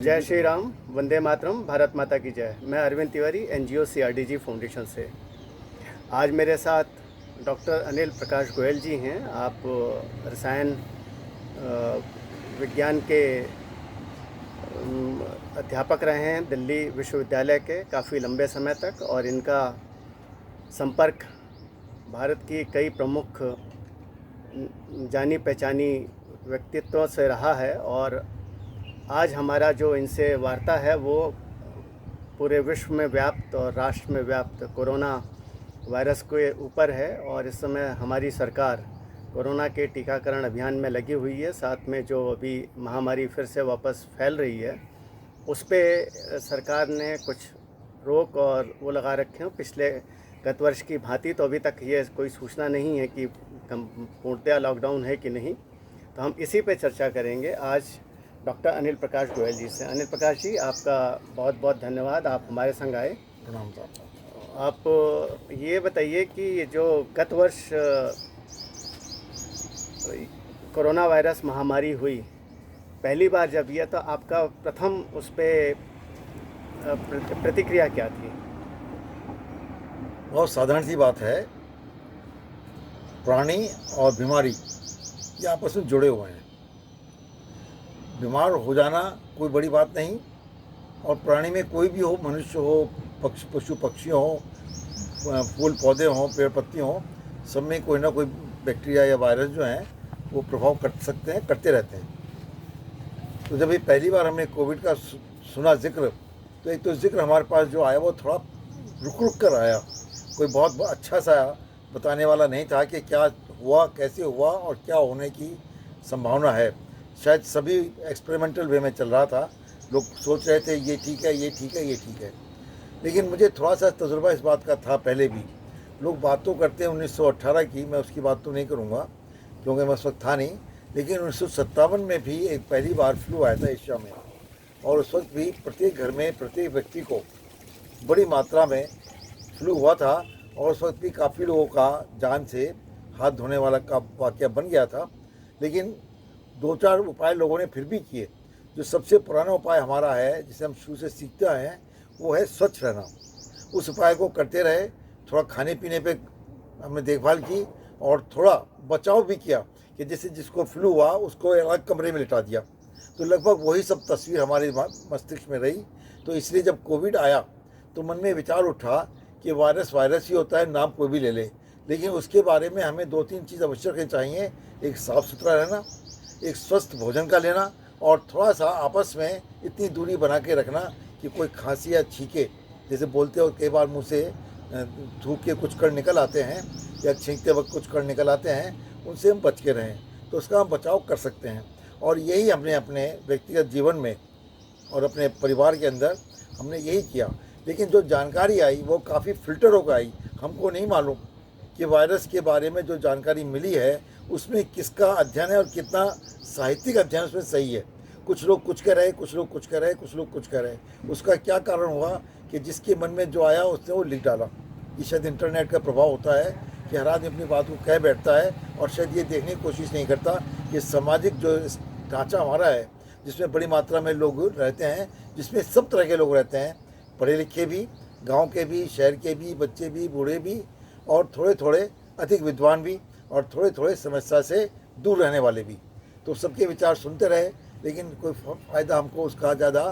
जय श्री राम, वंदे मातरम, भारत माता की जय। मैं अरविंद तिवारी, एनजीओ सीआरडीजी फाउंडेशन से। आज मेरे साथ डॉक्टर अनिल प्रकाश गोयल जी हैं। आप रसायन विज्ञान के अध्यापक रहे हैं दिल्ली विश्वविद्यालय के काफ़ी लंबे समय तक, और इनका संपर्क भारत की कई प्रमुख जानी पहचानी व्यक्तित्वों से रहा है। और आज हमारा जो इनसे वार्ता है वो पूरे विश्व में व्याप्त और राष्ट्र में व्याप्त कोरोना वायरस के ऊपर है। और इस समय हमारी सरकार कोरोना के टीकाकरण अभियान में लगी हुई है। साथ में जो अभी महामारी फिर से वापस फैल रही है, उस पे सरकार ने कुछ रोक और वो लगा रखे हैं पिछले गत वर्ष की भांति। तो अभी तक ये कोई सूचना नहीं है कि पूर्णतया लॉकडाउन है कि नहीं। तो हम इसी पे चर्चा करेंगे आज डॉक्टर अनिल प्रकाश गोयल जी से। अनिल प्रकाश जी, आपका बहुत बहुत धन्यवाद, आप हमारे संग आए। प्रणाम साहब। आप ये बताइए कि जो गत वर्ष कोरोना वायरस महामारी हुई पहली बार जब यह, तो आपका प्रथम उस पर प्रतिक्रिया क्या थी? बहुत साधारण सी बात है, प्राणी और बीमारी ये आपस में जुड़े हुए हैं। बीमार हो जाना कोई बड़ी बात नहीं, और प्राणी में कोई भी हो, मनुष्य हो, पशु पक्षी हो, फूल पौधे हों, पेड़ पत्ती हों, सब में कोई ना कोई बैक्टीरिया या वायरस जो हैं वो प्रभाव कर सकते हैं, करते रहते हैं। तो जब ये पहली बार हमने कोविड का सुना जिक्र, तो एक तो जिक्र हमारे पास जो आया वो थोड़ा रुक रुक कर आया। कोई बहुत अच्छा सा बताने वाला नहीं था कि क्या हुआ, कैसे हुआ और क्या होने की संभावना है। शायद सभी एक्सपेरिमेंटल वे में चल रहा था। लोग सोच रहे थे ये ठीक है, ये ठीक है, ये ठीक है। लेकिन मुझे थोड़ा सा तजुर्बा इस बात का था पहले भी। लोग बात तो करते हैं 1918 की, मैं उसकी बात तो नहीं करूँगा क्योंकि मैं उस वक्त था नहीं। लेकिन 1957 में भी एक पहली बार फ्लू आया था एशिया में, और उस वक्त भी प्रत्येक घर में प्रत्येक व्यक्ति को बड़ी मात्रा में फ्लू हुआ था। और उस वक्त भी काफ़ी लोगों का जान से हाथ धोने वाला का वाक़या बन गया था। लेकिन दो चार उपाय लोगों ने फिर भी किए। जो सबसे पुराना उपाय हमारा है, जिसे हम शुरू से सीखते आए हैं, वो है स्वच्छ रहना। उस उपाय को करते रहे। थोड़ा खाने पीने पे हमने देखभाल की, और थोड़ा बचाव भी किया कि जैसे जिसको फ्लू हुआ उसको अलग कमरे में लिटा दिया। तो लगभग वही सब तस्वीर हमारे मस्तिष्क में रही। तो इसलिए जब कोविड आया तो मन में विचार उठा कि वायरस वायरस ही होता है, नाम कोई भी ले ले, लेकिन उसके बारे में हमें दो तीन चीज़ अवश्य रखनी चाहिए। एक साफ़ सुथरा रहना, एक स्वस्थ भोजन का लेना, और थोड़ा सा आपस में इतनी दूरी बना के रखना कि कोई खांसी या छींके, जैसे बोलते हो कई बार मुँह से थूक के कुछ कण निकल आते हैं या छींकते वक्त कुछ कण निकल आते हैं, उनसे हम बच के रहें। तो उसका हम बचाव कर सकते हैं। और यही हमने अपने व्यक्तिगत जीवन में और अपने परिवार के अंदर हमने यही किया। लेकिन जो जानकारी आई वो काफ़ी फिल्टर होकर आई। हमको नहीं मालूम कि वायरस के बारे में जो जानकारी मिली है उसमें किसका अध्ययन है और कितना साहित्यिक अध्ययन उसमें सही है। कुछ लोग कुछ कह रहे, कुछ लोग कुछ कह रहे, कुछ लोग कुछ कह रहे। उसका क्या कारण हुआ कि जिसके मन में जो आया उसने वो लिख डाला। ये शायद इंटरनेट का प्रभाव होता है कि हर आदमी अपनी बात को कह बैठता है, और शायद ये देखने की कोशिश नहीं करता कि सामाजिक जो ढांचा हमारा है, जिसमें बड़ी मात्रा में लोग रहते हैं, जिसमें सब तरह के लोग रहते हैं, पढ़े लिखे भी, गाँव के भी, शहर के भी, बच्चे भी, बूढ़े भी, और थोड़े थोड़े अधिक विद्वान भी, और थोड़े थोड़े समस्या से दूर रहने वाले भी। तो सबके विचार सुनते रहे, लेकिन कोई फ़ायदा हमको उसका ज़्यादा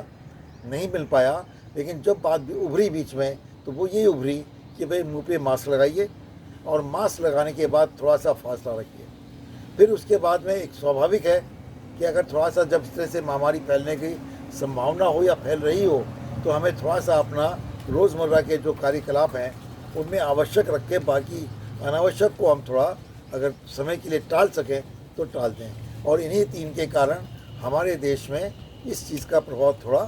नहीं मिल पाया। लेकिन जब बात भी उभरी बीच में, तो वो ये उभरी कि भाई मुंह पे मास्क लगाइए, और मास्क लगाने के बाद थोड़ा सा फासला रखिए। फिर उसके बाद में एक स्वाभाविक है कि अगर थोड़ा सा जब इस तरह से महामारी फैलने की संभावना हो या फैल रही हो, तो हमें थोड़ा सा अपना रोज़मर्रा के जो कार्यकलाप हैं उनमें आवश्यक रख के, बाकी अनावश्यक को हम थोड़ा अगर समय के लिए टाल सकें तो टाल दें। और इन्हीं तीन के कारण हमारे देश में इस चीज़ का प्रभाव थोड़ा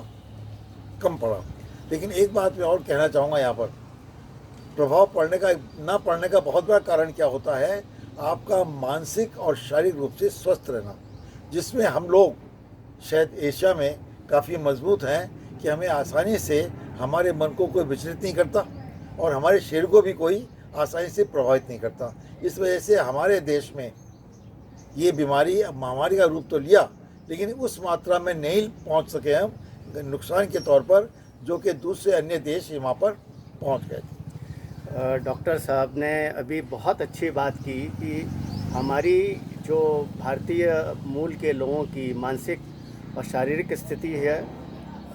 कम पड़ा। लेकिन एक बात मैं और कहना चाहूँगा यहाँ पर, प्रभाव पड़ने का ना पड़ने का बहुत बड़ा कारण क्या होता है, आपका मानसिक और शारीरिक रूप से स्वस्थ रहना, जिसमें हम लोग शायद एशिया में काफ़ी मजबूत हैं कि हमें आसानी से हमारे मन को कोई विचलित नहीं करता, और हमारे शरीर को भी कोई आसानी से प्रभावित नहीं करता। इस वजह से हमारे देश में ये बीमारी महामारी का रूप तो लिया, लेकिन उस मात्रा में नहीं पहुंच सके हम नुकसान के तौर पर, जो कि दूसरे अन्य देश वहाँ पर पहुँच गए थे। डॉक्टर साहब ने अभी बहुत अच्छी बात की कि हमारी जो भारतीय मूल के लोगों की मानसिक और शारीरिक स्थिति है,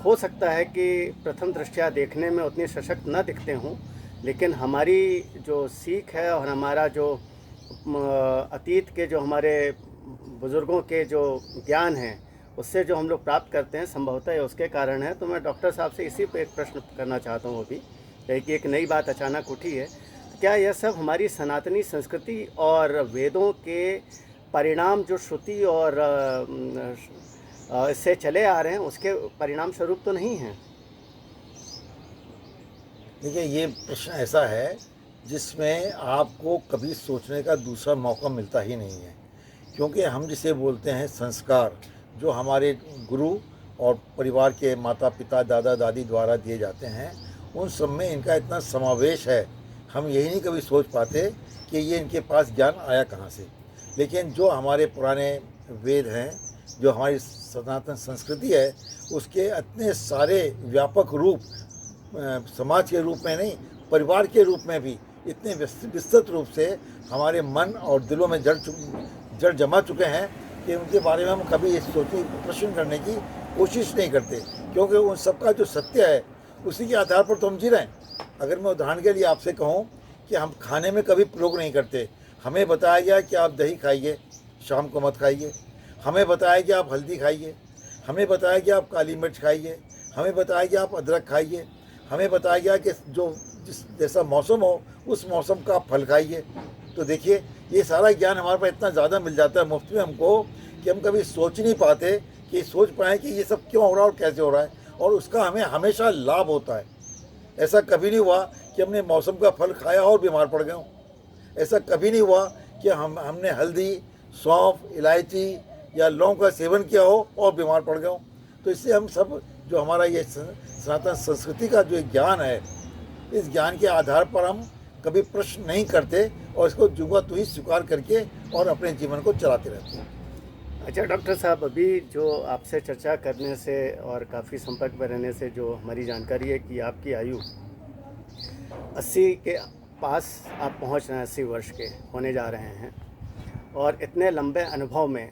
हो सकता है कि प्रथम दृष्टया देखने में उतनी सशक्त न दिखते हों, लेकिन हमारी जो सीख है और हमारा जो अतीत के जो हमारे बुज़ुर्गों के जो ज्ञान है, उससे जो हम लोग प्राप्त करते हैं, संभवतः ये उसके कारण है। तो मैं डॉक्टर साहब से इसी पे एक प्रश्न करना चाहता हूँ अभी, कि एक नई बात अचानक उठी है। क्या यह सब हमारी सनातनी संस्कृति और वेदों के परिणाम जो श्रुति और इससे चले आ रहे हैं, उसके परिणाम स्वरूप तो नहीं हैं? देखिए, ये प्रश्न ऐसा है जिसमें आपको कभी सोचने का दूसरा मौका मिलता ही नहीं है, क्योंकि हम जिसे बोलते हैं संस्कार, जो हमारे गुरु और परिवार के माता पिता दादा दादी द्वारा दिए जाते हैं, उन सब में इनका इतना समावेश है, हम यही नहीं कभी सोच पाते कि ये इनके पास ज्ञान आया कहाँ से। लेकिन जो हमारे पुराने वेद हैं, जो हमारी सनातन संस्कृति है, उसके इतने सारे व्यापक रूप, समाज के रूप में नहीं, परिवार के रूप में भी इतने विस्तृत रूप से हमारे मन और दिलों में जड़ जमा चुके हैं कि उनके बारे में हम कभी सोचने प्रश्न करने की कोशिश नहीं करते, क्योंकि उन सबका जो सत्य है उसी के आधार पर तो हम जी रहे हैं। अगर मैं उदाहरण के लिए आपसे कहूँ कि हम खाने में कभी प्रयोग नहीं करते, हमें बताया गया कि आप दही खाइए, शाम को मत खाइए, हमें बताया कि आप हल्दी खाइए, हमें बताया कि आप काली मिर्च खाइए, हमें बताया कि आप अदरक खाइए, हमें बताया गया कि जिस जैसा मौसम हो उस मौसम का आप फल खाइए। तो देखिए, ये सारा ज्ञान हमारे पास इतना ज़्यादा मिल जाता है मुफ्त में हमको कि हम कभी सोच नहीं पाते कि सोच पाएँ कि ये सब क्यों हो रहा है और कैसे हो रहा है, और उसका हमें हमेशा लाभ होता है। ऐसा कभी नहीं हुआ कि हमने मौसम का फल खाया और बीमार पड़ गए हों। ऐसा कभी नहीं हुआ कि हमने हल्दी, सौंफ, इलायची या लौंग का सेवन किया हो और बीमार पड़ गए हों। तो इससे हम सब जो हमारा ये सनातन संस्कृति का जो ज्ञान है, इस ज्ञान के आधार पर हम कभी प्रश्न नहीं करते और इसको जुआ तू ही स्वीकार करके और अपने जीवन को चलाते रहते हैं। अच्छा डॉक्टर साहब, अभी जो आपसे चर्चा करने से और काफ़ी संपर्क में रहने से जो हमारी जानकारी है कि आपकी आयु 80 के पास आप पहुंच रहे हैं, 80 वर्ष के होने जा रहे हैं, और इतने लंबे अनुभव में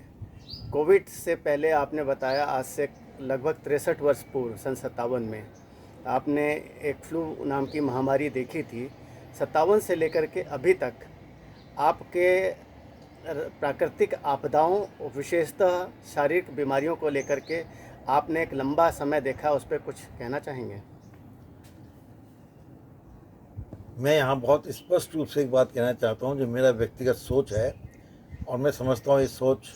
कोविड से पहले आपने बताया, आज से लगभग 63 वर्ष पूर्व सन 57 में आपने एक फ्लू नाम की महामारी देखी थी। 57 से लेकर के अभी तक आपके प्राकृतिक आपदाओं, विशेषतः शारीरिक बीमारियों को लेकर के आपने एक लंबा समय देखा, उस पर कुछ कहना चाहेंगे? मैं यहाँ बहुत स्पष्ट रूप से एक बात कहना चाहता हूँ, जो मेरा व्यक्तिगत सोच है और मैं समझता हूँ ये सोच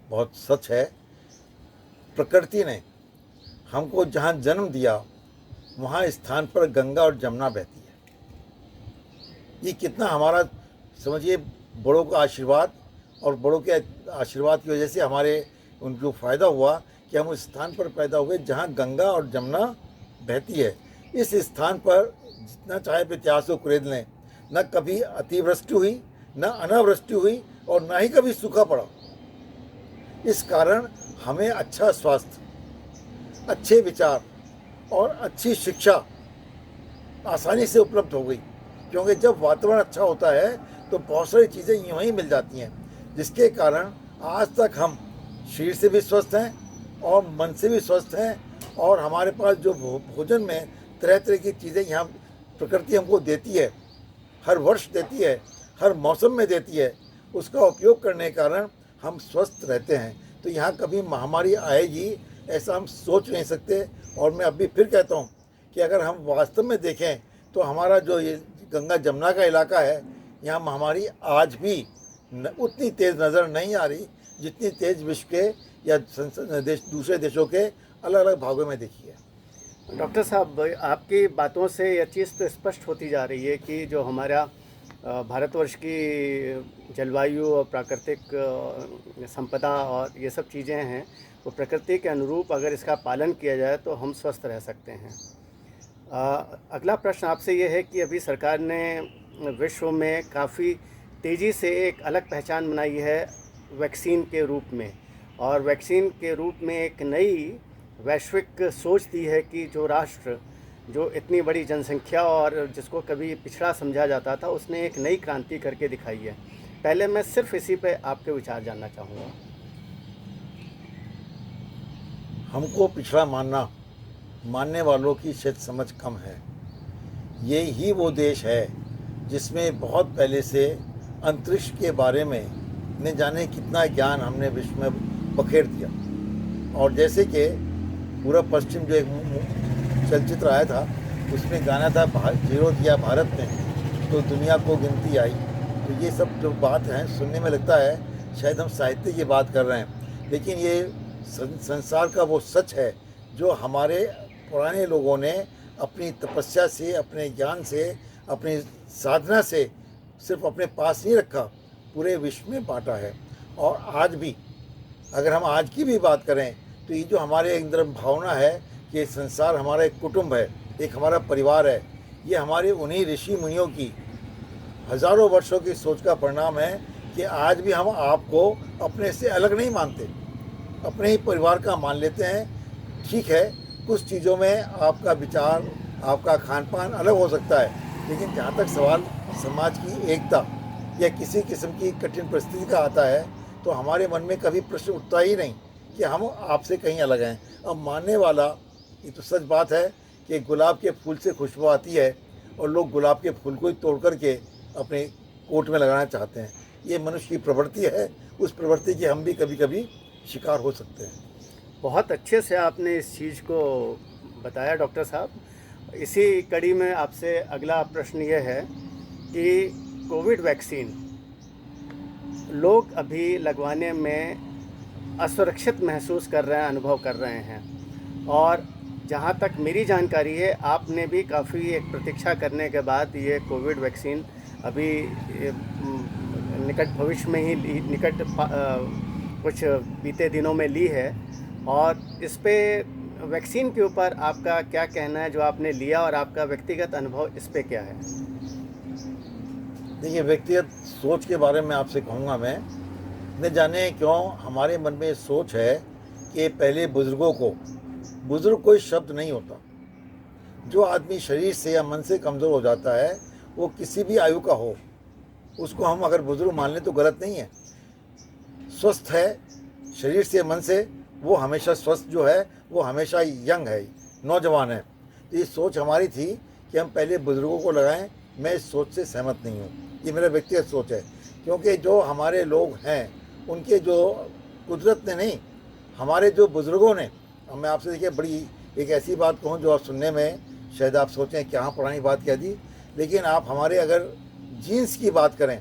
बहुत सच है। प्रकृति ने हमको जहाँ जन्म दिया, वहाँ स्थान पर गंगा और जमुना बहती है। ये कितना हमारा समझिए बड़ों का आशीर्वाद, और बड़ों के आशीर्वाद की वजह से हमारे उनको फ़ायदा हुआ कि हम उस स्थान पर पैदा हुए जहाँ गंगा और जमुना बहती है। इस स्थान पर जितना चाहे इतिहास को कुरेद लें, न कभी अतिवृष्टि हुई, न अनावृष्टि हुई, और न ही कभी सूखा पड़ा। इस कारण हमें अच्छा स्वास्थ्य, अच्छे विचार और अच्छी शिक्षा आसानी से उपलब्ध हो गई, क्योंकि जब वातावरण अच्छा होता है तो बहुत सारी चीज़ें यूँ ही मिल जाती हैं, जिसके कारण आज तक हम शरीर से भी स्वस्थ हैं और मन से भी स्वस्थ हैं। और हमारे पास जो भोजन में तरह तरह की चीज़ें यहाँ प्रकृति हमको देती है, हर वर्ष देती है, हर मौसम में देती है, उसका उपयोग करने के कारण हम स्वस्थ रहते हैं। तो यहाँ कभी महामारी आएगी ऐसा हम सोच नहीं सकते। और मैं अभी फिर कहता हूँ कि अगर हम वास्तव में देखें तो हमारा जो ये गंगा जमुना का इलाका है, यहाँ महामारी आज भी उतनी तेज़ नज़र नहीं आ रही जितनी तेज़ विश्व के या दूसरे देशों के अलग अलग भागों में देखी है। डॉक्टर साहब, आपकी बातों से यह चीज़ तो स्पष्ट होती जा रही है कि जो हमारा भारतवर्ष की जलवायु और प्राकृतिक संपदा और ये सब चीज़ें हैं, वो प्रकृति के अनुरूप अगर इसका पालन किया जाए तो हम स्वस्थ रह सकते हैं। अगला प्रश्न आपसे ये है कि अभी सरकार ने विश्व में काफ़ी तेज़ी से एक अलग पहचान बनाई है वैक्सीन के रूप में, और वैक्सीन के रूप में एक नई वैश्विक सोच दी है कि जो राष्ट्र जो इतनी बड़ी जनसंख्या और जिसको कभी पिछड़ा समझा जाता था, उसने एक नई क्रांति करके दिखाई है। पहले मैं सिर्फ इसी पे आपके विचार जानना चाहूँगा। हमको पिछड़ा मानना, मानने वालों की शायद समझ कम है। ये ही वो देश है जिसमें बहुत पहले से अंतरिक्ष के बारे में न जाने कितना ज्ञान हमने विश्व में बखेर दिया। और जैसे कि पूरा पश्चिम जो एक चलचित्र आया था, उसमें गाना था जीरो दिया भारत ने तो दुनिया को गिनती आई। तो ये सब जो बात है सुनने में लगता है शायद हम साहित्य की बात कर रहे हैं, लेकिन ये संसार का वो सच है जो हमारे पुराने लोगों ने अपनी तपस्या से, अपने ज्ञान से, अपनी साधना से सिर्फ अपने पास नहीं रखा, पूरे विश्व में बांटा है। और आज भी अगर हम आज की भी बात करें तो ये जो हमारे अंदर भावना है कि ये संसार हमारा एक कुटुंब है, एक हमारा परिवार है, ये हमारे उन्हीं ऋषि मुनियों की हज़ारों वर्षों की सोच का परिणाम है कि आज भी हम आपको अपने से अलग नहीं मानते, अपने ही परिवार का मान लेते हैं। ठीक है, कुछ चीज़ों में आपका विचार, आपका खान पान अलग हो सकता है, लेकिन जहाँ तक सवाल समाज की एकता या किसी किस्म की कठिन परिस्थिति का आता है तो हमारे मन में कभी प्रश्न उठता ही नहीं कि हम आपसे कहीं अलग हैं। अब मानने वाला, ये तो सच बात है कि गुलाब के फूल से खुशबू आती है और लोग गुलाब के फूल को ही तोड़ करके अपने कोट में लगाना चाहते हैं। ये मनुष्य की प्रवृत्ति है, उस प्रवृत्ति के हम भी कभी कभी शिकार हो सकते हैं। बहुत अच्छे से आपने इस चीज़ को बताया डॉक्टर साहब। इसी कड़ी में आपसे अगला प्रश्न ये है कि कोविड वैक्सीन लोग अभी लगवाने में असुरक्षित महसूस कर रहे हैं, अनुभव कर रहे हैं। और जहाँ तक मेरी जानकारी है, आपने भी काफ़ी एक प्रतीक्षा करने के बाद ये कोविड वैक्सीन अभी निकट भविष्य में ही कुछ बीते दिनों में ली है। और इस पे वैक्सीन के ऊपर आपका क्या कहना है जो आपने लिया, और आपका व्यक्तिगत अनुभव इस पे क्या है? देखिए, व्यक्तिगत सोच के बारे में आपसे कहूँगा मैं, न जाने क्यों हमारे मन में सोच है कि पहले बुज़ुर्गों को, बुज़ुर्ग कोई शब्द नहीं होता, जो आदमी शरीर से या मन से कमज़ोर हो जाता है वो किसी भी आयु का हो, उसको हम अगर बुज़ुर्ग मान लें तो गलत नहीं है। स्वस्थ है शरीर से मन से, वो हमेशा स्वस्थ जो है वो हमेशा यंग है, नौजवान है। तो ये सोच हमारी थी कि हम पहले बुज़ुर्गों को लगाएं। मैं इस सोच से सहमत नहीं हूँ, ये मेरा व्यक्तिगत सोच है। क्योंकि जो हमारे लोग हैं उनके जो कुदरत ने नहीं, हमारे जो बुज़ुर्गों ने, अब मैं आपसे देखिए बड़ी एक ऐसी बात कहूँ जो आप सुनने में शायद आप सोचें क्या पुरानी बात कह दी, लेकिन आप हमारे अगर जीन्स की बात करें,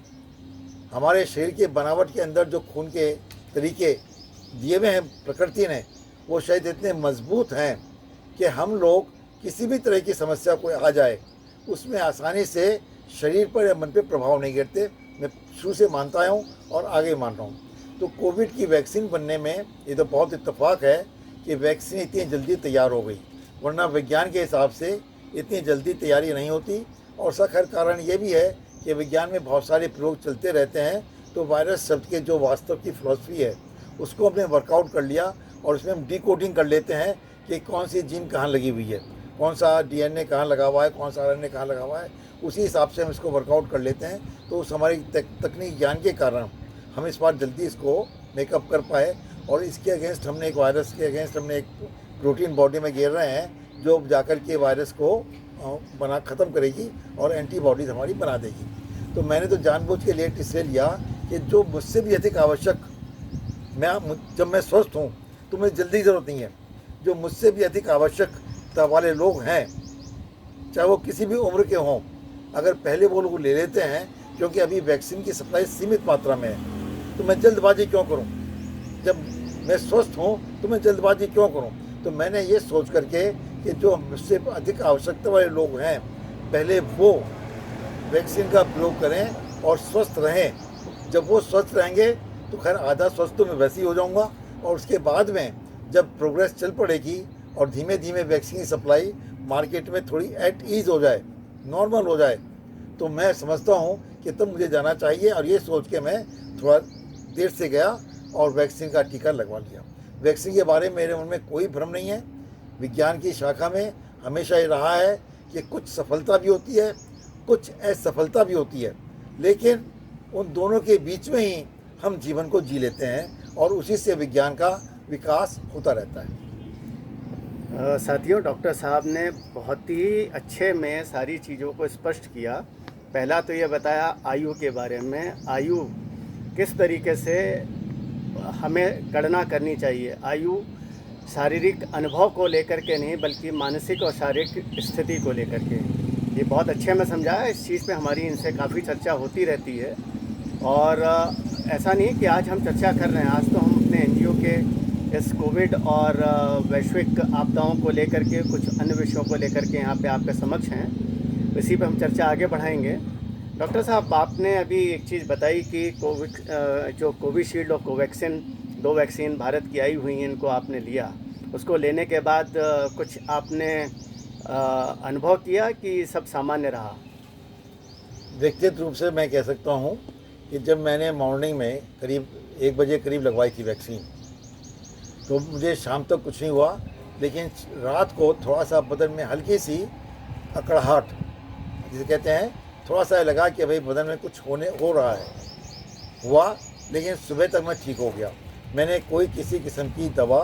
हमारे शरीर के बनावट के अंदर जो खून के तरीके दिए हुए हैं प्रकृति ने, वो शायद इतने मजबूत हैं कि हम लोग किसी भी तरह की समस्या कोई आ जाए उसमें आसानी से शरीर पर या मन पे प्रभाव नहीं गिरते। मैं शुरू से मानता आया हूँ और आगे मान रहा हूँ। तो कोविड की वैक्सीन बनने में ये तो बहुत इत्तेफाक है कि वैक्सीन इतनी जल्दी तैयार हो गई, वरना विज्ञान के हिसाब से इतनी जल्दी तैयारी नहीं होती। और उसका खैर कारण ये भी है कि विज्ञान में बहुत सारे प्रयोग चलते रहते हैं, तो वायरस शब्द के जो वास्तव की फिलॉसफी है उसको हमने वर्कआउट कर लिया और उसमें हम डिकोडिंग कर लेते हैं कि कौन सी जीन कहाँ लगी हुई है, कौन सा डीएनए कहाँ लगा हुआ है, कौन सा आरएनए कहाँ लगा हुआ है, उसी हिसाब से हम इसको वर्कआउट कर लेते हैं। तो उस हमारी तकनीक ज्ञान के कारण हम इस बार जल्दी इसको मेकअप कर पाए और इसके अगेंस्ट हमने एक वायरस के अगेंस्ट हमने एक प्रोटीन बॉडी में घेर रहे हैं जो जाकर के वायरस को बना ख़त्म करेगी और एंटीबॉडीज़ हमारी बना देगी। तो मैंने तो जानबूझ के लेट इसलिए लिया कि जो मुझसे भी अधिक आवश्यक, जब मैं स्वस्थ हूँ तो मुझे जल्दी ज़रूरत नहीं है। जो मुझसे भी अधिक आवश्यकता वाले लोग हैं, चाहे वो किसी भी उम्र के हों, अगर पहले वो लोग ले लेते हैं, क्योंकि अभी वैक्सीन की सप्लाई सीमित मात्रा में है, तो मैं जल्दबाजी क्यों करूं? जब मैं स्वस्थ हूं तो मैं जल्दबाजी क्यों करूं? तो मैंने ये सोच करके कि जो मुझसे अधिक आवश्यकता वाले लोग हैं, पहले वो वैक्सीन का प्रयोग करें और स्वस्थ रहें। जब वो स्वस्थ रहेंगे तो खैर आधा स्वस्थ तो मैं वैसे ही हो जाऊँगा, और उसके बाद में जब प्रोग्रेस चल पड़ेगी और धीमे धीमे वैक्सीन की सप्लाई मार्केट में थोड़ी एट ईज़ हो जाए, नॉर्मल हो जाए, तो मैं समझता हूँ कि तब मुझे जाना चाहिए। और ये सोच के मैं थोड़ा देर से गया और वैक्सीन का टीका लगवा लिया। वैक्सीन के बारे में मेरे मन में कोई भ्रम नहीं है। विज्ञान की शाखा में हमेशा ये रहा है कि कुछ सफलता भी होती है, कुछ असफलता भी होती है, लेकिन उन दोनों के बीच में ही हम जीवन को जी लेते हैं और उसी से विज्ञान का विकास होता रहता है। साथियों, डॉक्टर साहब ने बहुत ही अच्छे में सारी चीज़ों को स्पष्ट किया। पहला तो ये बताया आयु के बारे में, आयु किस तरीके से हमें गणना करनी चाहिए। आयु शारीरिक अनुभव को लेकर के नहीं, बल्कि मानसिक और शारीरिक स्थिति को लेकर के। ये बहुत अच्छे में समझाया। इस चीज़ पे हमारी इनसे काफ़ी चर्चा होती रहती है और ऐसा नहीं कि आज हम चर्चा कर रहे हैं। आज तो हम अपने एनजीओ के इस कोविड और वैश्विक आपदाओं को लेकर के, कुछ अन्य विषयों को लेकर के यहाँ पे आपके समक्ष हैं। इसी पे हम चर्चा आगे बढ़ाएंगे। डॉक्टर साहब, आपने अभी एक चीज़ बताई कि जो कोविशील्ड और कोवैक्सीन, 2 वैक्सीन भारत की आई हुई हैं, इनको आपने लिया। उसको लेने के बाद कुछ आपने अनुभव किया कि सब सामान्य रहा? व्यक्तिगत रूप से मैं कह सकता हूँ कि जब मैंने मॉर्निंग में करीब 1 बजे करीब लगवाई थी वैक्सीन, तो मुझे शाम तक कुछ नहीं हुआ, लेकिन रात को थोड़ा सा बदन में हल्की सी अकड़ाहट जिसे कहते हैं, थोड़ा सा लगा कि भाई बदन में कुछ हो रहा है, हुआ, लेकिन सुबह तक मैं ठीक हो गया। मैंने कोई किसी किस्म की दवा,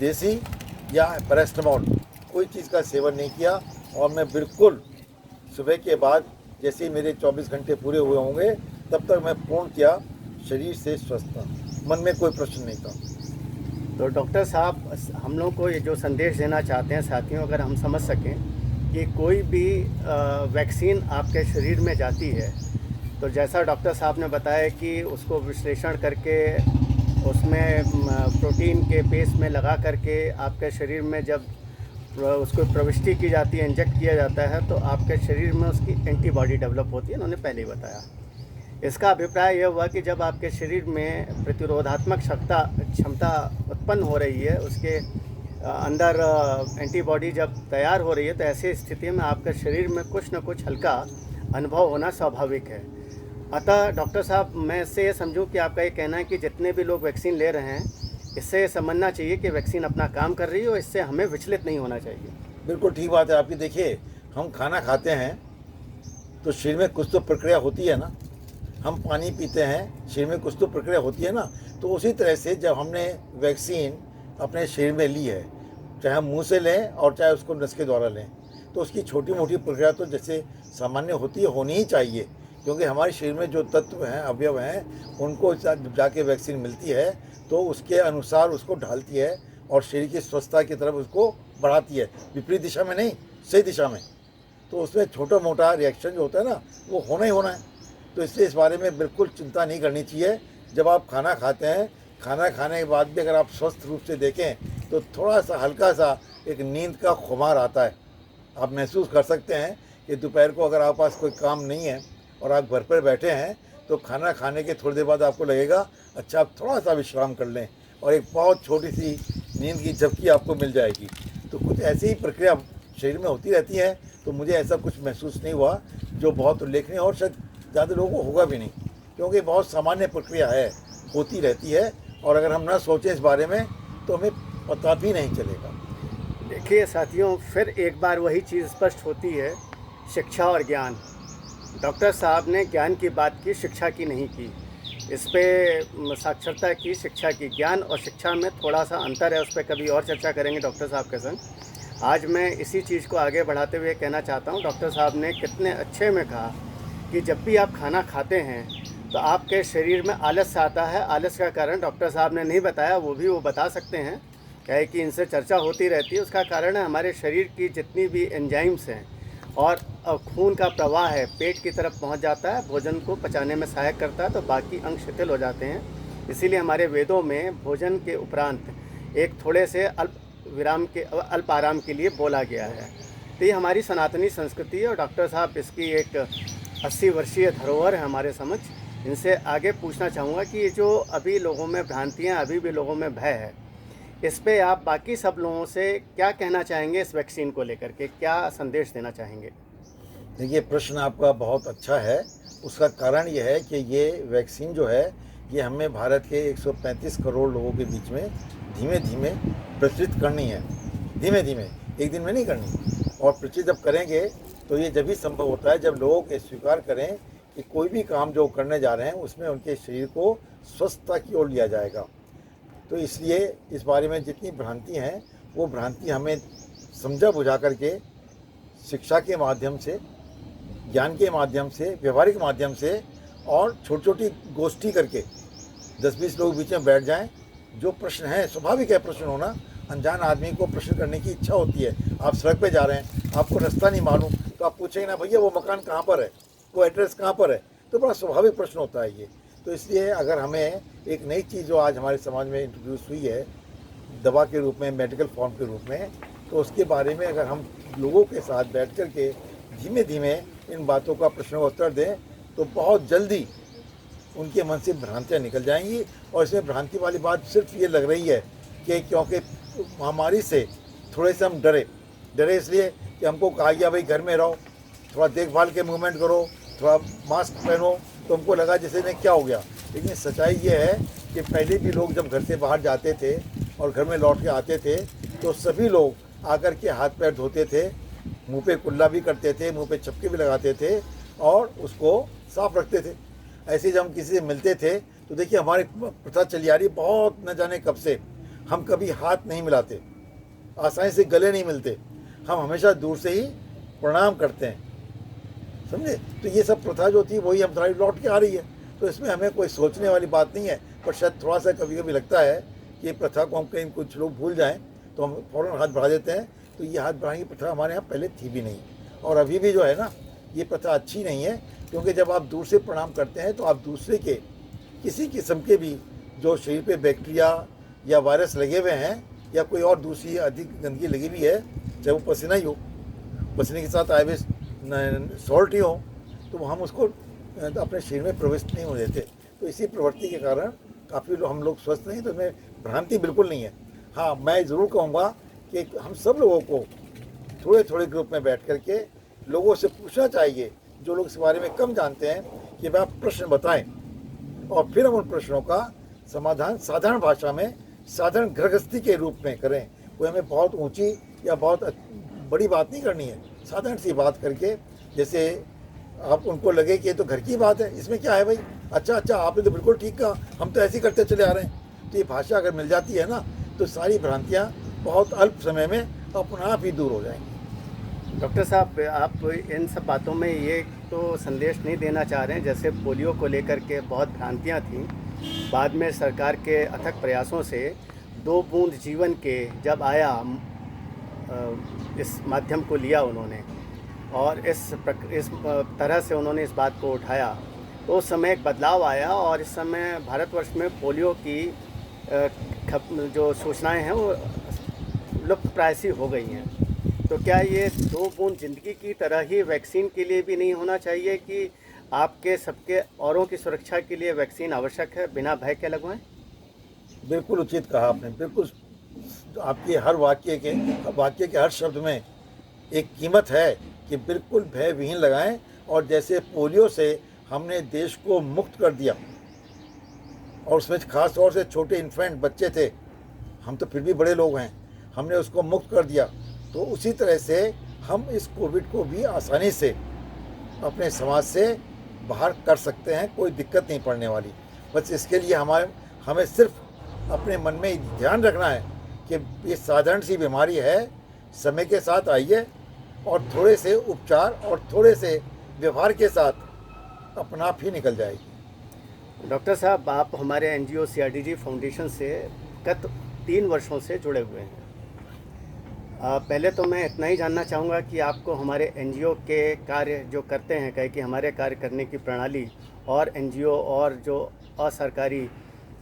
देसी या पैरास्टामोल, कोई चीज़ का सेवन नहीं किया और मैं बिल्कुल सुबह के बाद जैसे ही मेरे 24 घंटे पूरे हुए होंगे तब तक मैं पूर्णतया शरीर से स्वस्थ था, मन में कोई प्रश्न नहीं था। तो डॉक्टर साहब, हम लोग को ये जो संदेश देना चाहते हैं साथियों, अगर हम समझ सकें कि कोई भी वैक्सीन आपके शरीर में जाती है, तो जैसा डॉक्टर साहब ने बताया कि उसको विश्लेषण करके उसमें प्रोटीन के पेस्ट में लगा करके आपके शरीर में जब उसको प्रविष्टि की जाती है, इंजेक्ट किया जाता है, तो आपके शरीर में उसकी एंटीबॉडी डेवलप होती है। उन्होंने पहले ही बताया। इसका अभिप्राय यह हुआ कि जब आपके शरीर में प्रतिरोधात्मक क्षमता उत्पन्न हो रही है, उसके अंदर एंटीबॉडी जब तैयार हो रही है, तो ऐसी स्थिति में आपके शरीर में कुछ न कुछ हल्का अनुभव होना स्वाभाविक है। अतः डॉक्टर साहब, मैं इससे ये समझूं कि आपका ये कहना है कि जितने भी लोग वैक्सीन ले रहे हैं, इससे ये समझना चाहिए कि वैक्सीन अपना काम कर रही है और इससे हमें विचलित नहीं होना चाहिए। बिल्कुल ठीक बात है आपकी। देखिए, हम खाना खाते हैं तो शरीर में कुछ तो प्रक्रिया होती है ना, हम पानी पीते हैं, शरीर में कुछ तो प्रक्रिया होती है ना। तो उसी तरह से जब हमने वैक्सीन अपने शरीर में ली है, चाहे हम मुंह से लें और चाहे उसको नस के द्वारा लें, तो उसकी छोटी मोटी प्रक्रिया तो जैसे सामान्य होती है, होनी ही चाहिए, क्योंकि हमारे शरीर में जो तत्व हैं, अवयव हैं, उनको जाके वैक्सीन मिलती है तो उसके अनुसार उसको ढालती है और शरीर की स्वस्थता की तरफ उसको बढ़ाती है, विपरीत दिशा में नहीं, सही दिशा में। तो उसमें छोटा मोटा रिएक्शन जो होता है ना, वो होना ही होना है। तो इसलिए इस बारे में बिल्कुल चिंता नहीं करनी चाहिए। जब आप खाना खाते हैं, खाना खाने के बाद भी अगर आप स्वस्थ रूप से देखें तो थोड़ा सा हल्का सा एक नींद का खुमार आता है। आप महसूस कर सकते हैं कि दोपहर को अगर आपके पास कोई काम नहीं है और आप घर पर बैठे हैं, तो खाना खाने के थोड़ी देर बाद आपको लगेगा अच्छा आप थोड़ा सा विश्राम कर लें और एक बहुत छोटी सी नींद की झपकी आपको मिल जाएगी। तो कुछ ऐसी ही प्रक्रिया शरीर में होती रहती है। तो मुझे ऐसा कुछ महसूस नहीं हुआ जो बहुत उल्लेखनीय, और शायद ज़्यादा लोगों को होगा भी नहीं, क्योंकि बहुत सामान्य प्रक्रिया है, होती रहती है, और अगर हम ना सोचें इस बारे में तो हमें पता भी नहीं चलेगा। देखिए साथियों, फिर एक बार वही चीज़ स्पष्ट होती है, शिक्षा और ज्ञान। डॉक्टर साहब ने ज्ञान की बात की, शिक्षा की नहीं की। इस पे साक्षरता की, शिक्षा की। ज्ञान और शिक्षा में थोड़ा सा अंतर है, उस पर कभी और चर्चा करेंगे डॉक्टर साहब के संग। आज मैं इसी चीज़ को आगे बढ़ाते हुए कहना चाहता हूँ, डॉक्टर साहब ने कितने अच्छे में कहा कि जब भी आप खाना खाते हैं तो आपके शरीर में आलस आता है। आलस का कारण डॉक्टर साहब ने नहीं बताया, वो बता सकते हैं, क्या है कि इनसे चर्चा होती रहती है। उसका कारण है हमारे शरीर की जितनी भी एंजाइम्स हैं और खून का प्रवाह है, पेट की तरफ पहुंच जाता है, भोजन को पचाने में सहायक करता है, तो बाकी अंग शिथिल हो जाते हैं। इसीलिए हमारे वेदों में भोजन के उपरांत एक थोड़े से अल्प आराम के लिए बोला गया है। तो ये हमारी सनातनी संस्कृति है और डॉक्टर साहब इसकी एक 80 वर्षीय धरोहर है हमारे समक्ष। इनसे आगे पूछना चाहूँगा कि ये जो अभी लोगों में भ्रांतियाँ, अभी भी लोगों में भय है, इस पे आप बाकी सब लोगों से क्या कहना चाहेंगे? इस वैक्सीन को लेकर के क्या संदेश देना चाहेंगे? देखिए, प्रश्न आपका बहुत अच्छा है। उसका कारण ये है कि ये वैक्सीन जो है, ये हमें भारत के 135 करोड़ लोगों के बीच में धीमे धीमे प्रचलित करनी है, धीमे धीमे, एक दिन में नहीं करनी। और प्रचलित जब करेंगे तो ये जब भी संभव होता है जब लोग ये स्वीकार करें कि कोई भी काम जो करने जा रहे हैं उसमें उनके शरीर को स्वस्थता की ओर लिया जाएगा। तो इसलिए इस बारे में जितनी भ्रांति हैं वो भ्रांति हमें समझा बुझा करके शिक्षा के माध्यम से, ज्ञान के माध्यम से, व्यवहारिक माध्यम से और छोटी छोटी गोष्ठी करके 10-20 लोग बीच में बैठ जाएं। जो प्रश्न है, स्वाभाविक है प्रश्न होना, अनजान आदमी को प्रश्न करने की इच्छा होती है। आप सड़क पे जा रहे हैं, आपको रास्ता नहीं मालूम, तो आप पूछेंगे ना भैया वो मकान कहाँ पर है, वो एड्रेस कहाँ पर है, तो बड़ा स्वाभाविक प्रश्न होता है ये। तो इसलिए अगर हमें एक नई चीज़ जो आज हमारे समाज में इंट्रोड्यूस हुई है दवा के रूप में, मेडिकल फॉर्म के रूप में, तो उसके बारे में अगर हम लोगों के साथ बैठ कर के धीमे धीमे इन बातों का प्रश्नों का उत्तर दें तो बहुत जल्दी उनके मन से भ्रांतियाँ निकल जाएंगी। और इसमें भ्रांति वाली बात सिर्फ ये लग रही है कि क्योंकि महामारी से थोड़े से हम डरे इसलिए कि हमको कहा गया भाई घर में रहो, थोड़ा देखभाल के मूवमेंट करो, थोड़ा मास्क पहनो, तो हमको लगा जैसे नहीं क्या हो गया। लेकिन सच्चाई ये है कि पहले भी लोग जब घर से बाहर जाते थे और घर में लौट के आते थे तो सभी लोग आकर के हाथ पैर धोते थे, मुंह पे कुल्ला भी करते थे, मुंह पे चपके भी लगाते थे और उसको साफ रखते थे। ऐसे जब हम किसी से मिलते थे तो देखिए हमारी प्रथा चली आ रही बहुत न जाने कब से, हम कभी हाथ नहीं मिलाते, आसानी से गले नहीं मिलते, हम हमेशा दूर से ही प्रणाम करते हैं, समझे। तो ये सब प्रथा जो थी वही हमारी लौट के आ रही है। तो इसमें हमें कोई सोचने वाली बात नहीं है, पर शायद थोड़ा सा कभी कभी लगता है कि प्रथा को हम कहीं कुछ लोग भूल जाएं तो हम फ़ौरन हाथ बढ़ा देते हैं। तो ये हाथ बढ़ाने की प्रथा हमारे यहाँ पहले थी भी नहीं, और अभी भी जो है ना ये प्रथा अच्छी नहीं है, क्योंकि जब आप दूर से प्रणाम करते हैं तो आप दूसरे के किसी किस्म के भी जो शरीर पे बैक्टीरिया या वायरस लगे हुए हैं या कोई और दूसरी अधिक गंदगी लगी हुई है, चाहे वो पसीना ही हो, पसीने के साथ आए हुए सॉल्ट ही हो, तो हम उसको अपने शरीर में प्रविष्ट नहीं होने देते। तो इसी प्रवृत्ति के कारण काफ़ी लोग हम लोग स्वस्थ नहीं, तो इसमें भ्रांति बिल्कुल नहीं है। हाँ, मैं ज़रूर कहूँगा कि हम सब लोगों को थोड़े थोड़े ग्रुप में बैठ कर के लोगों से पूछना चाहिए, जो लोग इस बारे में कम जानते हैं, कि भाई आप प्रश्न बताएं और फिर हम उन प्रश्नों का समाधान साधारण भाषा में, साधारण गृहस्थी के रूप में करें। कोई हमें बहुत ऊंची या बहुत बड़ी बात नहीं करनी है, साधारण सी बात करके, जैसे आप उनको लगे कि ये तो घर की बात है, इसमें क्या है भाई, अच्छा आपने तो बिल्कुल ठीक कहा, हम तो ऐसे ही करते चले आ रहे हैं। तो ये भाषा अगर मिल जाती है ना तो सारी भ्रांतियाँ बहुत अल्प समय में अपने आप ही दूर हो जाएंगी। डॉक्टर साहब, आप इन सब बातों में ये तो संदेश नहीं देना चाह रहे हैं, जैसे पोलियो को लेकर के बहुत भ्रांतियाँ थीं, बाद में सरकार के अथक प्रयासों से 2 बूंद जीवन के जब आया, इस माध्यम को लिया उन्होंने और इस तरह से उन्होंने इस बात को उठाया, तो उस समय एक बदलाव आया और इस समय भारतवर्ष में पोलियो की जो सूचनाएं हैं वो लुप्त प्राय सी हो गई हैं। तो क्या ये 2 बूंद जिंदगी की तरह ही वैक्सीन के लिए भी नहीं होना चाहिए कि आपके सबके औरों की सुरक्षा के लिए वैक्सीन आवश्यक है, बिना भय के लगवाएं? बिल्कुल उचित कहा आपने, बिल्कुल आपके हर वाक्य के हर शब्द में एक कीमत है कि बिल्कुल भय विहीन लगाएं। और जैसे पोलियो से हमने देश को मुक्त कर दिया, और उसमें खास तौर से छोटे इन्फेंट बच्चे थे, हम तो फिर भी बड़े लोग हैं, हमने उसको मुक्त कर दिया, तो उसी तरह से हम इस कोविड को भी आसानी से अपने समाज से बाहर कर सकते हैं, कोई दिक्कत नहीं पड़ने वाली। बस इसके लिए हमें सिर्फ अपने मन में ध्यान रखना है कि ये साधारण सी बीमारी है, समय के साथ आई है और थोड़े से उपचार और थोड़े से व्यवहार के साथ अपना आप ही निकल जाएगी। डॉक्टर साहब, आप हमारे एनजीओ सीआरडीजी फाउंडेशन से गत 3 वर्षों से जुड़े हुए हैं। पहले तो मैं इतना ही जानना चाहूँगा कि आपको हमारे एनजीओ के कार्य जो करते हैं, कहे कि हमारे कार्य करने की प्रणाली और एनजीओ और जो असरकारी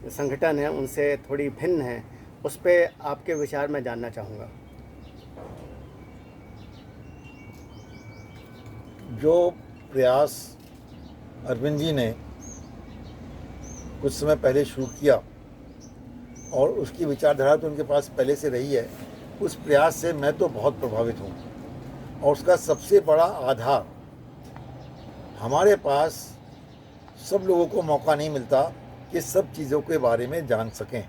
संगठन हैं उनसे थोड़ी भिन्न है, उस पर आपके विचार मैं जानना चाहूँगा। जो प्रयास अरविंद जी ने कुछ समय पहले शुरू किया और उसकी विचारधारा तो उनके पास पहले से रही है, उस प्रयास से मैं तो बहुत प्रभावित हूँ। और उसका सबसे बड़ा आधार, हमारे पास सब लोगों को मौका नहीं मिलता कि सब चीज़ों के बारे में जान सकें।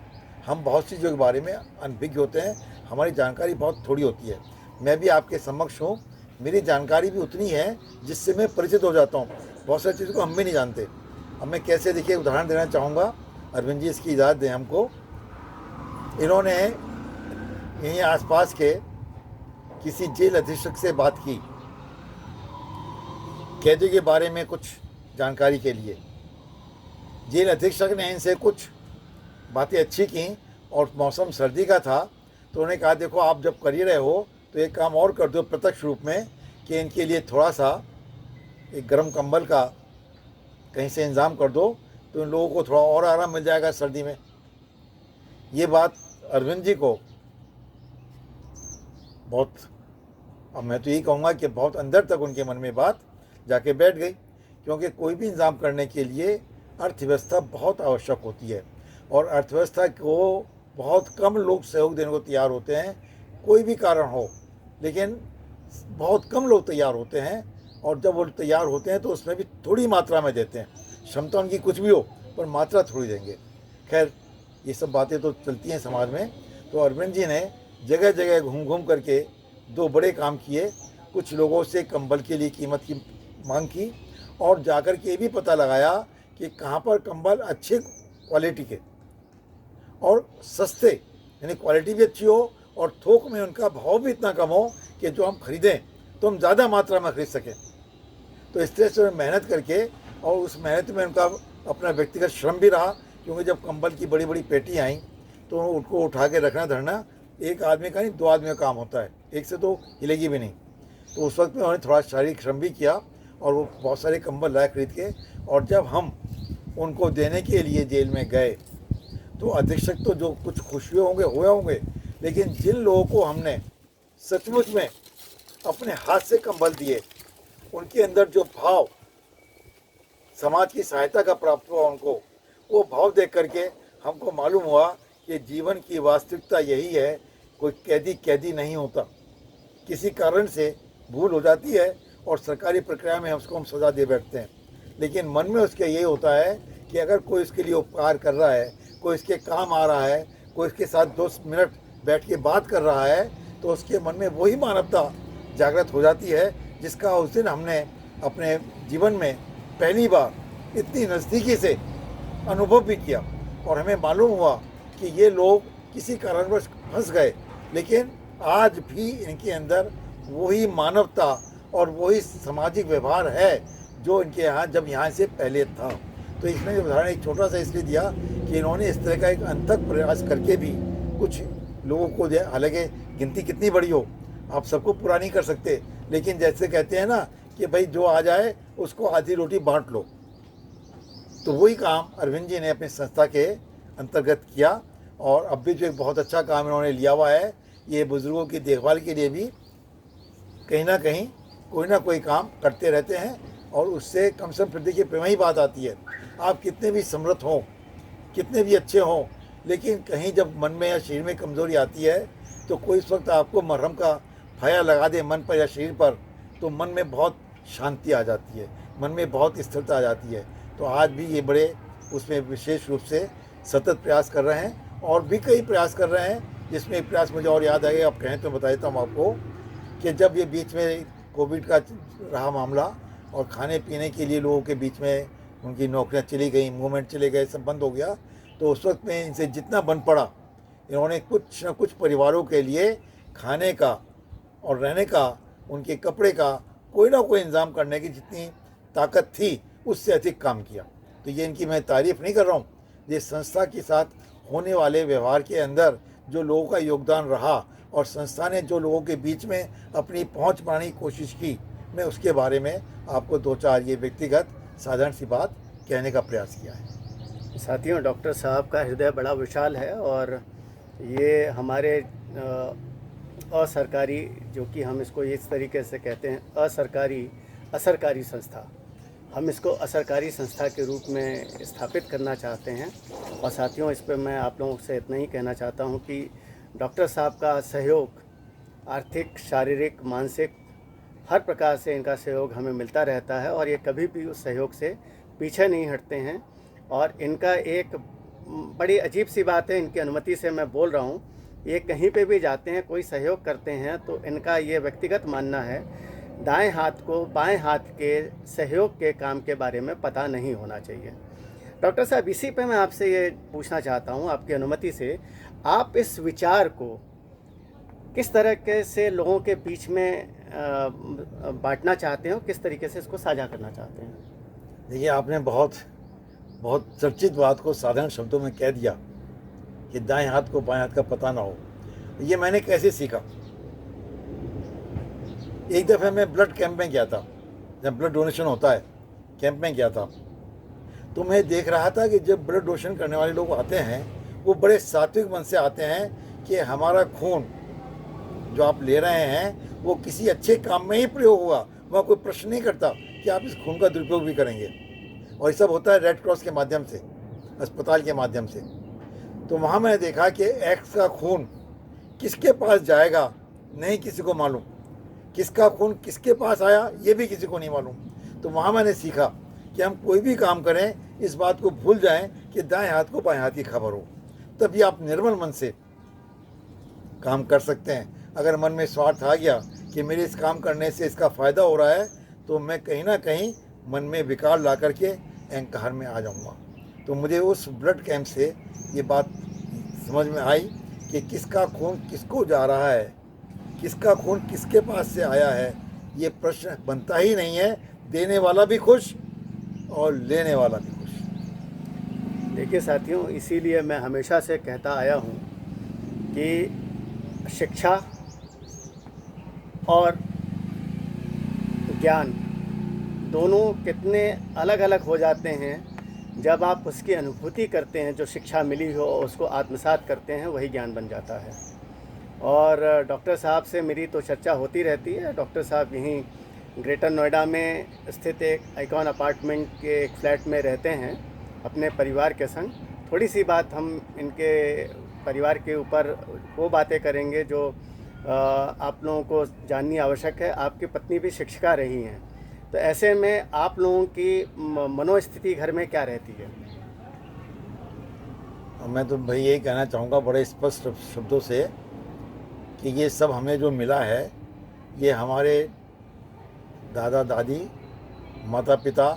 हम बहुत सी चीज़ों के बारे में अनभिज्ञ होते हैं, हमारी जानकारी बहुत थोड़ी होती है। मैं भी आपके समक्ष हूँ, मेरी जानकारी भी उतनी है जिससे मैं परिचित हो जाता हूँ। बहुत सारी चीज़ों को हम भी नहीं जानते। अब मैं कैसे, देखिए उदाहरण देना चाहूँगा, अरविंद जी इसकी इजाज़त दें हमको। इन्होंने यहीं आसपास के किसी जेल अधीक्षक से बात की कैदी के बारे में कुछ जानकारी के लिए। जेल अधीक्षक ने इनसे कुछ बातें अच्छी की और मौसम सर्दी का था तो उन्होंने कहा देखो आप जब कर ही रहे हो तो एक काम और कर दो प्रत्यक्ष रूप में कि इनके लिए थोड़ा सा एक गर्म कंबल का कहीं से इंतज़ाम कर दो तो इन लोगों को थोड़ा और आराम मिल जाएगा सर्दी में। ये बात अरविंद जी को बहुत, अब मैं तो यही कहूँगा कि बहुत अंदर तक उनके मन में बात जाके बैठ गई, क्योंकि कोई भी इंतज़ाम करने के लिए अर्थव्यवस्था बहुत आवश्यक होती है और अर्थव्यवस्था को बहुत कम लोग सहयोग देने को तैयार होते हैं, कोई भी कारण हो, लेकिन बहुत कम लोग तैयार होते हैं और जब वो तैयार होते हैं तो उसमें भी थोड़ी मात्रा में देते हैं। क्षमता उनकी कुछ भी हो पर मात्रा थोड़ी देंगे। खैर ये सब बातें तो चलती हैं समाज में। तो अरविंद जी ने जगह जगह घूम घूम करके दो बड़े काम किए। कुछ लोगों से कंबल के लिए कीमत की मांग की और जाकर के ये भी पता लगाया कि कहाँ पर कंबल अच्छे क्वालिटी के और सस्ते, यानी क्वालिटी भी अच्छी हो और थोक में उनका भाव भी इतना कम हो कि जो हम खरीदें तो हम ज़्यादा मात्रा में खरीद सकें। तो इस तरह से मेहनत करके, और उस मेहनत में उनका अपना व्यक्तिगत श्रम भी रहा, क्योंकि जब कंबल की बड़ी बड़ी पेटी आई तो उनको उठा के रखना धरना एक आदमी का नहीं, दो आदमी का काम होता है, एक से तो हिलेगी भी नहीं। तो उस वक्त में उन्होंने थोड़ा शारीरिक श्रम भी किया और वो बहुत सारे कंबल लाए खरीद के। और जब हम उनको देने के लिए जेल में गए तो अधीक्षक तो जो कुछ खुश हुए होंगे, लेकिन जिन लोगों को हमने सचमुच में अपने हाथ से कंबल दिए उनके अंदर जो भाव समाज की सहायता का प्राप्त हुआ उनको, वो भाव देख करके हमको मालूम हुआ कि जीवन की वास्तविकता यही है। कोई कैदी नहीं होता, किसी कारण से भूल हो जाती है और सरकारी प्रक्रिया में हम सज़ा दे बैठते हैं, लेकिन मन में उसके यही होता है कि अगर कोई इसके लिए उपकार कर रहा है, कोई इसके काम आ रहा है, कोई इसके साथ 2 मिनट बैठ के बात कर रहा है, तो उसके मन में वही मानवता जागृत हो जाती है जिसका उस दिन हमने अपने जीवन में पहली बार इतनी नज़दीकी से अनुभव भी किया। और हमें मालूम हुआ कि ये लोग किसी कारणवश फंस गए, लेकिन आज भी इनके अंदर वही मानवता और वही सामाजिक व्यवहार है जो इनके यहाँ जब यहाँ से पहले था। तो इसमें उदाहरण एक छोटा सा इसलिए दिया कि इन्होंने इस तरह का एक अनथक प्रयास करके भी कुछ लोगों को दिया। हालांकि गिनती कितनी बड़ी हो आप सबको पूरा नहीं कर सकते, लेकिन जैसे कहते हैं ना कि भाई जो आ जाए उसको आधी रोटी बांट लो, तो वही काम अरविंद जी ने अपनी संस्था के अंतर्गत किया। और अब भी जो एक बहुत अच्छा काम इन्होंने लिया हुआ है, ये बुज़ुर्गों की देखभाल के लिए भी कहीं ना कहीं कोई ना कोई काम करते रहते हैं। और उससे कम से कम फिर देखिए प्रेम ही बात आती है। आप कितने भी समर्थ हों, कितने भी अच्छे हों, लेकिन कहीं जब मन में या शरीर में कमज़ोरी आती है तो कोई इस वक्त आपको मरहम का फाया लगा दे मन पर या शरीर पर, तो मन में बहुत शांति आ जाती है, मन में बहुत स्थिरता आ जाती है। तो आज भी ये बड़े उसमें विशेष रूप से सतत प्रयास कर रहे हैं और भी कई प्रयास कर रहे हैं, जिसमें एक प्रयास मुझे और याद आएगा, आप कहें तो बता देता हूँ आपको, कि जब ये बीच में कोविड का रहा मामला और खाने पीने के लिए लोगों के बीच में उनकी नौकरियां चली गई, मूवमेंट चले गए, सब बंद हो गया, तो उस वक्त में इनसे जितना बन पड़ा इन्होंने कुछ न कुछ परिवारों के लिए खाने का और रहने का, उनके कपड़े का कोई ना कोई इंतज़ाम करने की जितनी ताकत थी उससे अधिक काम किया। तो ये इनकी मैं तारीफ़ नहीं कर रहा हूँ, ये संस्था के साथ होने वाले व्यवहार के अंदर जो लोगों का योगदान रहा और संस्था ने जो लोगों के बीच में अपनी पहुंच बनाने की कोशिश की, मैं उसके बारे में आपको 2-4 ये व्यक्तिगत साधारण सी बात कहने का प्रयास किया है। साथियों, डॉक्टर साहब का हृदय बड़ा विशाल है और ये हमारे असरकारी, जो कि हम इसको इस तरीके से कहते हैं असरकारी संस्था, हम इसको असरकारी संस्था के रूप में स्थापित करना चाहते हैं। और साथियों, इस पर मैं आप लोगों से इतना ही कहना चाहता हूं कि डॉक्टर साहब का सहयोग आर्थिक, शारीरिक, मानसिक हर प्रकार से इनका सहयोग हमें मिलता रहता है और ये कभी भी उस सहयोग से पीछे नहीं हटते हैं। और इनका एक बड़ी अजीब सी बात है, इनकी अनुमति से मैं बोल रहा हूँ। ये कहीं पे भी जाते हैं, कोई सहयोग करते हैं तो इनका ये व्यक्तिगत मानना है, दाएं हाथ को बाएं हाथ के सहयोग के काम के बारे में पता नहीं होना चाहिए। डॉक्टर साहब, इसी पे मैं आपसे ये पूछना चाहता हूँ आपकी अनुमति से, आप इस विचार को किस तरीके से लोगों के बीच में बांटना चाहते हैं और किस तरीके से इसको साझा करना चाहते हैं? देखिए, आपने बहुत बहुत चर्चित बात को साधारण शब्दों में कह दिया कि दाएं हाथ को बाएं हाथ का पता ना हो। ये मैंने कैसे सीखा? एक दफ़े मैं ब्लड कैंप में गया था, जब ब्लड डोनेशन होता है, कैंप में गया था, तो मैं देख रहा था कि जब ब्लड डोनेशन करने वाले लोग आते हैं वो बड़े सात्विक मन से आते हैं कि हमारा खून जो आप ले रहे हैं वो किसी अच्छे काम में ही प्रयोग होगा। वह कोई प्रश्न नहीं करता कि आप इस खून का दुरुपयोग भी करेंगे। और ये सब होता है रेड क्रॉस के माध्यम से, अस्पताल के माध्यम से। तो वहाँ मैंने देखा कि एक्स का खून किसके पास जाएगा नहीं किसी को मालूम, किसका खून किसके पास आया ये भी किसी को नहीं मालूम। तो वहाँ मैंने सीखा कि हम कोई भी काम करें इस बात को भूल जाएं कि दाएं हाथ को बाएं हाथ की खबर हो, तभी आप निर्मल मन से काम कर सकते हैं। अगर मन में स्वार्थ आ गया कि मेरे इस काम करने से इसका फ़ायदा हो रहा है, तो मैं कहीं ना कहीं मन में विकार ला करके अहंकार में आ जाऊंगा। तो मुझे उस ब्लड कैंप से ये बात समझ में आई कि किसका खून किसको जा रहा है, किसका खून किसके पास से आया है, ये प्रश्न बनता ही नहीं है। देने वाला भी खुश और लेने वाला भी खुश। देखिए साथियों, इसीलिए मैं हमेशा से कहता आया हूँ कि शिक्षा और ज्ञान दोनों कितने अलग अलग हो जाते हैं। जब आप उसकी अनुभूति करते हैं, जो शिक्षा मिली हो उसको आत्मसात करते हैं, वही ज्ञान बन जाता है। और डॉक्टर साहब से मेरी तो चर्चा होती रहती है। डॉक्टर साहब यहीं ग्रेटर नोएडा में स्थित एक आइकॉन अपार्टमेंट के एक फ्लैट में रहते हैं अपने परिवार के संग। थोड़ी सी बात हम इनके परिवार के ऊपर वो बातें करेंगे जो आप लोगों को जाननी आवश्यक है। आपकी पत्नी भी शिक्षिका रही हैं, तो ऐसे में आप लोगों की मनोस्थिति घर में क्या रहती है? मैं तो भाई यही कहना चाहूँगा बड़े स्पष्ट शब्दों से कि ये सब हमें जो मिला है ये हमारे दादा दादी माता पिता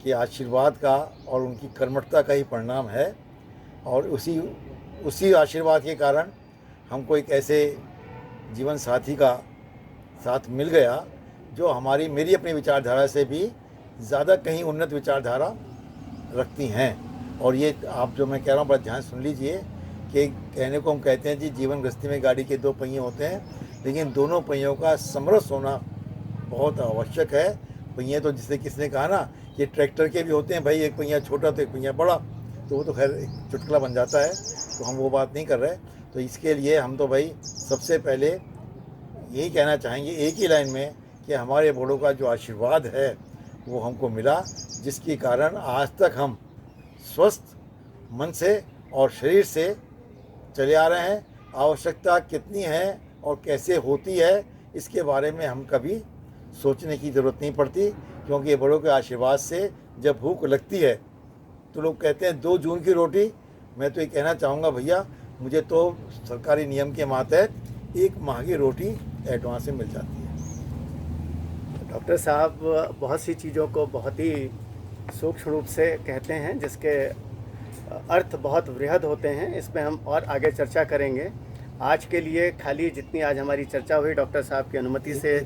के आशीर्वाद का और उनकी कर्मठता का ही परिणाम है। और उसी आशीर्वाद के कारण हमको एक ऐसे जीवन साथी का साथ मिल गया जो मेरी अपनी विचारधारा से भी ज़्यादा कहीं उन्नत विचारधारा रखती हैं। और ये आप जो मैं कह रहा हूँ बड़ा ध्यान सुन लीजिए कि कहने को हम कहते हैं जी जीवन गृहस्थी में गाड़ी के दो पहिए होते हैं, लेकिन दोनों पहियों का समरस होना बहुत आवश्यक है। पहिए तो जिसे किसने कहा ना कि ट्रैक्टर के भी होते हैं भाई, एक पहिया छोटा तो एक पहिया बड़ा, तो वो तो खैर एक चुटकुला बन जाता है, तो हम वो बात नहीं कर रहे। तो इसके लिए हम तो भाई सबसे पहले यही कहना चाहेंगे एक ही लाइन में कि हमारे बड़ों का जो आशीर्वाद है वो हमको मिला, जिसके कारण आज तक हम स्वस्थ मन से और शरीर से चले आ रहे हैं। आवश्यकता कितनी है और कैसे होती है इसके बारे में हम कभी सोचने की ज़रूरत नहीं पड़ती, क्योंकि बड़ों के आशीर्वाद से जब भूख लगती है तो लोग कहते हैं 2 जून की रोटी। मैं तो ये कहना चाहूँगा भैया, मुझे तो सरकारी नियम के मातहत 1 माह की रोटी एडवांस में मिल जाती है। डॉक्टर साहब बहुत सी चीज़ों को बहुत ही सूक्ष्म रूप से कहते हैं, जिसके अर्थ बहुत वृहद होते हैं। इस पर हम और आगे चर्चा करेंगे। आज के लिए खाली जितनी आज हमारी चर्चा हुई डॉक्टर साहब की अनुमति से,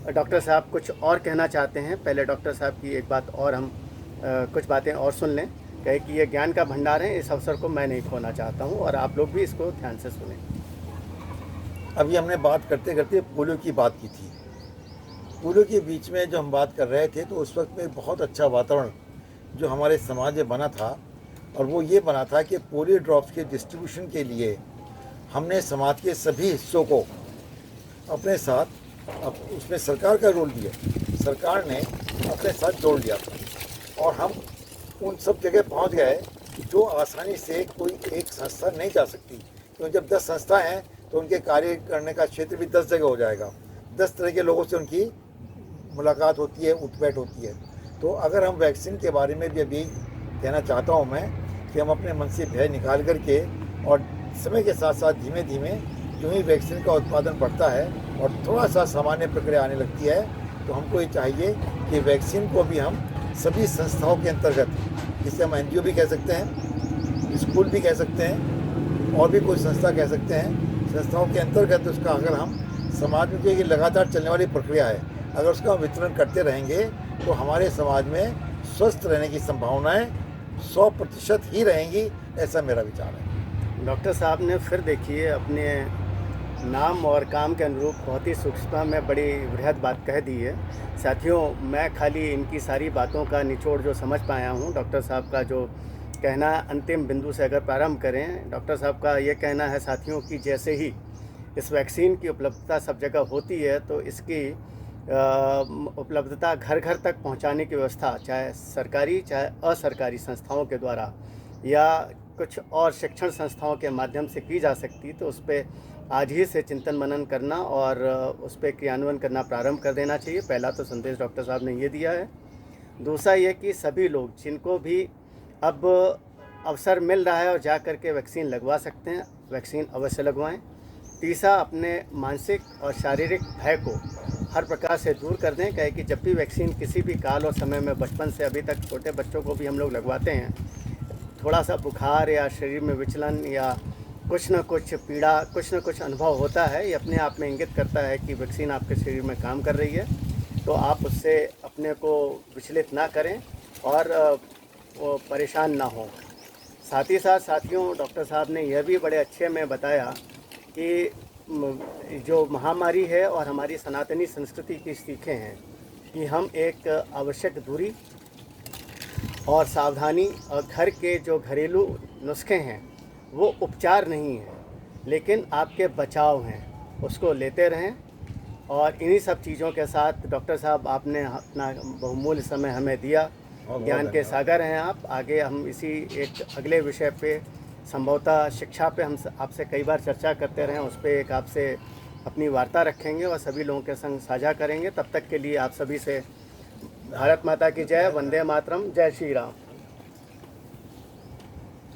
डॉक्टर साहब कुछ और कहना चाहते हैं। पहले डॉक्टर साहब की एक बात और हम कुछ बातें और सुन लें। कहे कि ये ज्ञान का भंडार है, इस अवसर को मैं नहीं खोना चाहता हूँ और आप लोग भी इसको ध्यान से सुनें। अभी हमने बात करते करते पोलियो की बात की थी। पोलियो के बीच में जो हम बात कर रहे थे तो उस वक्त में बहुत अच्छा वातावरण जो हमारे समाज में बना था, और वो ये बना था कि पोलियो ड्रॉप्स के डिस्ट्रीब्यूशन के लिए हमने समाज के सभी हिस्सों को अपने साथ, अब उसमें सरकार का रोल दिया, सरकार ने अपने साथ जोड़ लिया और हम उन सब जगह पहुंच गए जो आसानी से कोई एक संस्था नहीं जा सकती। क्योंकि जब 10 संस्था हैं तो उनके कार्य करने का क्षेत्र भी 10 जगह हो जाएगा। 10 तरह के लोगों से उनकी मुलाकात होती है, उठ बैठ होती है। तो अगर हम वैक्सीन के बारे में भी अभी कहना चाहता हूँ मैं कि हम अपने मन से भय निकाल करके और समय के साथ साथ धीमे धीमे जो ही वैक्सीन का उत्पादन बढ़ता है और थोड़ा सा सामान्य प्रक्रिया आने लगती है, तो हमको ये चाहिए कि वैक्सीन को भी हम सभी संस्थाओं के अंतर्गत, जिसे हम एनजीओ भी कह सकते हैं, स्कूल भी कह सकते हैं और भी कोई संस्था कह सकते हैं, संस्थाओं के अंतर्गत उसका अगर हम समाज में, ये लगातार चलने वाली प्रक्रिया है, अगर उसका हम वितरण करते रहेंगे तो हमारे समाज में स्वस्थ रहने की संभावनाएं 100% ही रहेंगी, ऐसा मेरा विचार है। डॉक्टर साहब ने फिर देखिए अपने नाम और काम के अनुरूप बहुत ही सूक्ष्मता में बड़ी बृहद बात कह दी है। साथियों, मैं खाली इनकी सारी बातों का निचोड़ जो समझ पाया हूँ, डॉक्टर साहब का जो कहना अंतिम बिंदु से अगर प्रारंभ करें, डॉक्टर साहब का ये कहना है साथियों कि जैसे ही इस वैक्सीन की उपलब्धता सब जगह होती है तो इसकी उपलब्धता घर घर तक पहुंचाने की व्यवस्था चाहे सरकारी चाहे असरकारी संस्थाओं के द्वारा या कुछ और शिक्षण संस्थाओं के माध्यम से की जा सकती, तो उस पर आज ही से चिंतन मनन करना और उस पर क्रियान्वयन करना प्रारंभ कर देना चाहिए। पहला तो संदेश डॉक्टर साहब ने ये दिया है। दूसरा ये कि सभी लोग जिनको भी अब अवसर मिल रहा है और जा कर के वैक्सीन लगवा सकते हैं, वैक्सीन अवश्य लगवाएं। तीसरा, अपने मानसिक और शारीरिक भय को हर प्रकार से दूर कर दें, कहे कि जब भी वैक्सीन किसी भी काल और समय में, बचपन से अभी तक छोटे बच्चों को भी हम लोग लगवाते हैं, थोड़ा सा बुखार या शरीर में विचलन या कुछ न कुछ पीड़ा, कुछ न कुछ अनुभव होता है, ये अपने आप में इंगित करता है कि वैक्सीन आपके शरीर में काम कर रही है। तो आप उससे अपने को विचलित ना करें और वो परेशान ना हों। साथ ही साथ साथियों, डॉक्टर साहब ने यह भी बड़े अच्छे में बताया कि जो महामारी है और हमारी सनातनी संस्कृति की सीखें हैं कि हम एक आवश्यक दूरी और सावधानी और घर के जो घरेलू नुस्खे हैं वो उपचार नहीं हैं, लेकिन आपके बचाव हैं, उसको लेते रहें। और इन्हीं सब चीज़ों के साथ डॉक्टर साहब आपने अपना बहुमूल्य समय हमें दिया, ज्ञान के सागर हैं आप। आगे हम इसी एक अगले विषय पे संभवतः शिक्षा पे हम आपसे कई बार चर्चा करते रहें, उस पर एक आपसे अपनी वार्ता रखेंगे और सभी लोगों के संग साझा करेंगे। तब तक के लिए आप सभी से भारत माता की जय, वंदे मातरम, जय श्री राम।